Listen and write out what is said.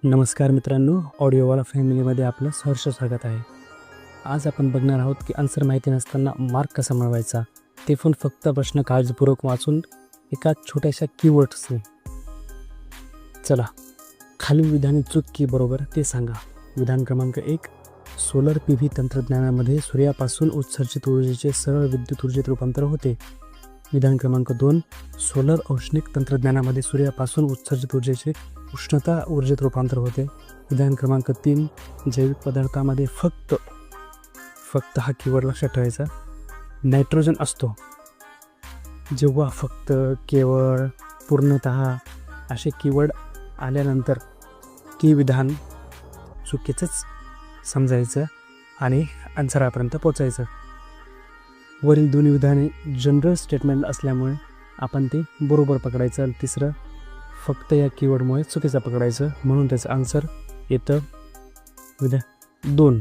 नमस्कार मित्रांनो, ऑडिओवाला फॅमिलीमध्ये आपलं सहर्ष स्वागत आहे. आज आपण बघणार आहोत की आन्सर माहिती नसताना मार्क कसा मिळवायचा, ते पण फक्त प्रश्न काळजीपूर्वक वाचून एका छोट्याशा कीवर्ड्सने. चला, खालील विधाने चूक की बरोबर ते सांगा. विधान क्रमांक 1, सोलर PV तंत्रज्ञानामध्ये सूर्यापासून उत्सर्जित ऊर्जेचे सरळ विद्युत ऊर्जेत रूपांतर होते. विधान क्रमांक 2, सोलर औष्णिक तंत्रज्ञानामध्ये सूर्यापासून उत्सर्जित ऊर्जेचे उष्णता ऊर्जेत रूपांतर होते. विधान क्रमांक 3, जैविक पदार्थामध्ये फक्त हा कीवर्ड लक्षात ठेवायचा, नायट्रोजन असतो. जेव्हा फक्त, केवळ, पूर्णतः असे कीवर्ड आल्यानंतर ते विधान चुकीचंच समजायचं आणि आन्सरापर्यंत पोचायचं. वरील दोन्ही विधाने जनरल स्टेटमेंट असल्यामुळे आपण ते बरोबर पकडायचं आणि तिसरं फक्त या कीवर्डमुळे चुकीचं पकडायचं, म्हणून त्याचं आन्सर येतं 2.